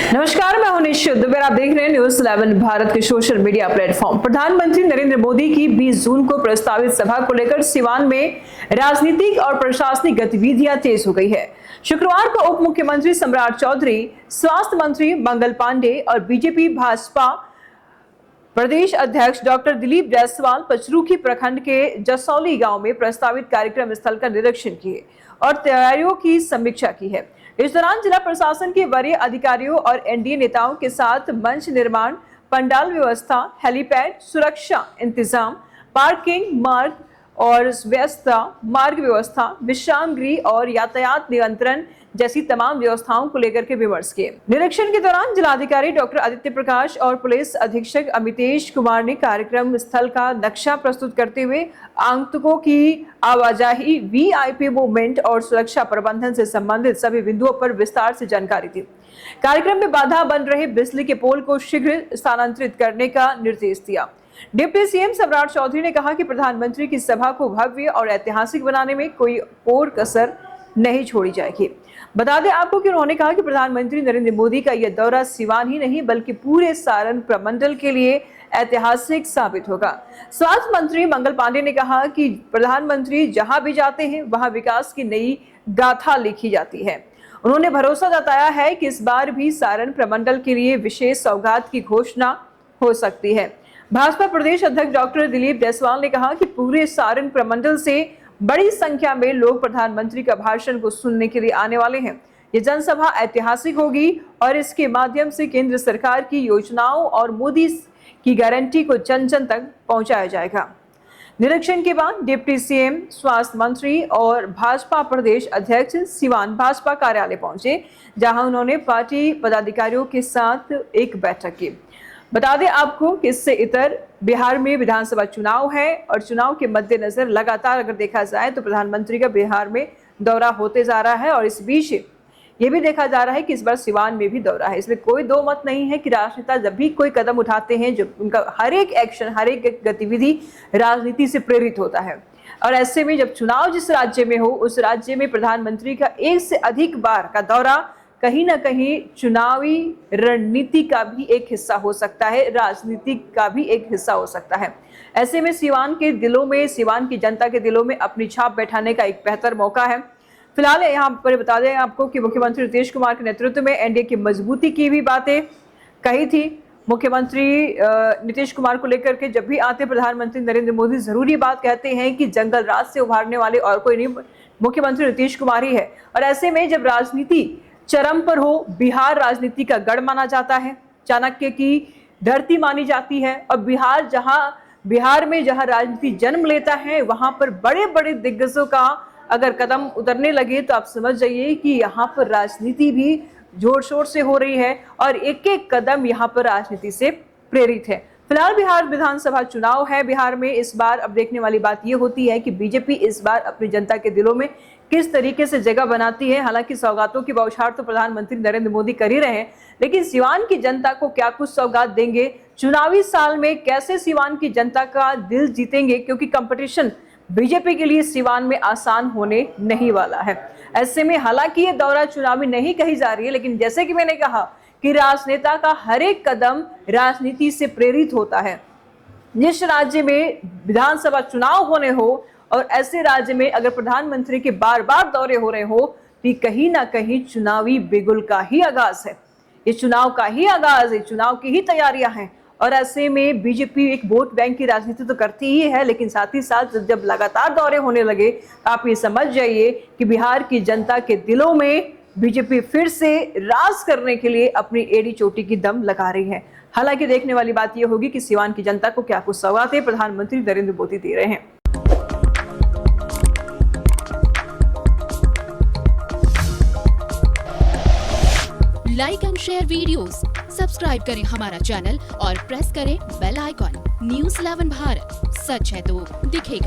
नमस्कार, मैं हूं निश्चित दुबे। आप देख रहे हैं न्यूज़ 11 भारत के सोशल मीडिया प्लेटफॉर्म। प्रधानमंत्री नरेंद्र मोदी की 20 जून को प्रस्तावित सभा को लेकर सिवान में राजनीतिक और प्रशासनिक गतिविधियां तेज हो गई है। शुक्रवार को उप मुख्यमंत्री सम्राट चौधरी, स्वास्थ्य मंत्री मंगल पांडे और बीजेपी भाजपा प्रदेश अध्यक्ष डॉक्टर दिलीप जायसवाल पचरुखी प्रखंड के जसौली गांव में प्रस्तावित कार्यक्रम स्थल का निरीक्षण किए और तैयारियों की समीक्षा की है। इस दौरान जिला प्रशासन के वरीय अधिकारियों और एनडीए नेताओं के साथ मंच निर्माण, पंडाल व्यवस्था, हेलीपैड, सुरक्षा इंतजाम, पार्किंग, मार्ग और व्यवस्था, मार्ग व्यवस्था, विश्राम गृह और यातायात नियंत्रण जैसी तमाम व्यवस्थाओं को लेकर के विमर्श किए। निरीक्षण के दौरान जिलाधिकारी डॉक्टर आदित्य प्रकाश और पुलिस अधीक्षक अमितेश कुमार ने कार्यक्रम स्थल का नक्शा प्रस्तुत करते हुए आगंतुकों की आवाजाही, वीआईपी मूवमेंट और सुरक्षा प्रबंधन से संबंधित सभी बिंदुओं पर विस्तार से जानकारी दी। कार्यक्रम में बाधा बन रहे बिजली के पोल को शीघ्र स्थानांतरित करने का निर्देश दिया। डिप्टी सीएम सम्राट चौधरी ने कहा कि प्रधानमंत्री की सभा को भव्य और ऐतिहासिक बनाने में कोई और कसर नहीं छोड़ी जाएगी। बता दें आपको कि उन्होंने कहा कि प्रधानमंत्री नरेंद्र मोदी का यह दौरा सिवान ही नहीं बल्कि पूरे सारण प्रमंडल के लिए ऐतिहासिक साबित होगा। स्वास्थ्य मंत्री मंगल पांडे ने कहा कि प्रधानमंत्री जहां भी जाते हैं वहां विकास की नई गाथा लिखी जाती है। उन्होंने भरोसा जताया है कि इस बार भी सारण प्रमंडल के लिए विशेष सौगात की घोषणा हो सकती है। भाजपा प्रदेश अध्यक्ष डॉक्टर दिलीप जायसवाल ने कहा कि पूरे सारण प्रमंडल से बड़ी संख्या में लोग प्रधानमंत्री का भाषण को सुनने के लिए आने वाले हैं। ये जनसभा ऐतिहासिक होगी और इसके माध्यम से केंद्र सरकार की योजनाओं और मोदी की गारंटी को जन जन तक पहुंचाया जाएगा। निरीक्षण के बाद डिप्टी सीएम, स्वास्थ्य मंत्री और भाजपा प्रदेश अध्यक्ष सिवान भाजपा कार्यालय पहुंचे, जहां उन्होंने पार्टी पदाधिकारियों के साथ एक बैठक की। बता दें आपको कि इससे इतर बिहार में विधानसभा चुनाव है और चुनाव के मद्देनजर लगातार अगर देखा जाए तो प्रधानमंत्री का बिहार में दौरा होते जा रहा है और इस बीच ये भी देखा जा रहा है कि इस बार सिवान में भी दौरा है। इसमें कोई दो मत नहीं है कि राजनेता जब भी कोई कदम उठाते हैं, जो उनका हर एक एक्शन, हर एक गतिविधि राजनीति से प्रेरित होता है और ऐसे में जब चुनाव जिस राज्य में हो उस राज्य में प्रधानमंत्री का एक से अधिक बार का दौरा कहीं ना कहीं चुनावी रणनीति का भी एक हिस्सा हो सकता है, राजनीति का भी एक हिस्सा हो सकता है। ऐसे में सिवान के दिलों में, सिवान की जनता के दिलों में अपनी छाप बैठाने का एक बेहतर मौका है। फिलहाल यहाँ पर बता दें आपको कि मुख्यमंत्री नीतीश कुमार के नेतृत्व में एनडीए की मजबूती की भी बातें कही थी। मुख्यमंत्री नीतीश कुमार को लेकर के जब भी आते प्रधानमंत्री नरेंद्र मोदी जरूरी बात कहते हैं कि जंगल राज से उभारने वाले और कोई नहीं, मुख्यमंत्री नीतीश कुमार ही है। और ऐसे में जब राजनीति चरम पर हो, बिहार राजनीति का गढ़ माना जाता है, चाणक्य की धरती मानी जाती है और बिहार में जहां राजनीति जन्म लेता है वहां पर बड़े बड़े दिग्गजों का अगर कदम उतरने लगे तो आप समझ जाइए कि यहाँ पर राजनीति भी जोर शोर से हो रही है और एक एक कदम यहाँ पर राजनीति से प्रेरित है। फिलहाल बिहार विधानसभा चुनाव है। बिहार में इस बार अब देखने वाली बात यह होती है कि बीजेपी इस बार अपनी जनता के दिलों में किस तरीके से जगह बनाती है। हालांकि सौगातों की बौछार तो प्रधानमंत्री नरेंद्र मोदी कर ही रहे हैं, लेकिन सिवान की जनता को क्या कुछ सौगात देंगे, चुनावी साल में कैसे सिवान की जनता का दिल जीतेंगे, क्योंकि कंपटीशन बीजेपी के लिए सिवान में आसान होने नहीं वाला है। ऐसे में हालांकि ये दौरा चुनावी नहीं कही जा रही है, लेकिन जैसे कि मैंने कहा कि राजनेता का हर एक कदम राजनीति से प्रेरित होता है। जिस राज्य में विधानसभा चुनाव होने हो और ऐसे राज्य में अगर प्रधानमंत्री के बार बार दौरे हो रहे हो तो कहीं ना कहीं चुनावी बिगुल का ही आगाज है, ये चुनाव का ही आगाज है, चुनाव की ही तैयारियां हैं। और ऐसे में बीजेपी एक वोट बैंक की राजनीति तो करती ही है, लेकिन साथ ही साथ जब लगातार दौरे होने लगे आप ये समझ जाइए कि बिहार की जनता के दिलों में बीजेपी फिर से राज करने के लिए अपनी एड़ी चोटी की दम लगा रही है। हालांकि देखने वाली बात यह होगी कि सिवान की जनता को क्या कुछ सौगातें प्रधानमंत्री नरेंद्र मोदी दे रहे हैं। Like and share videos, subscribe करें हमारा चैनल और प्रेस करें बेल आइकॉन। न्यूज़ 11 भारत, सच है तो दिखेगा।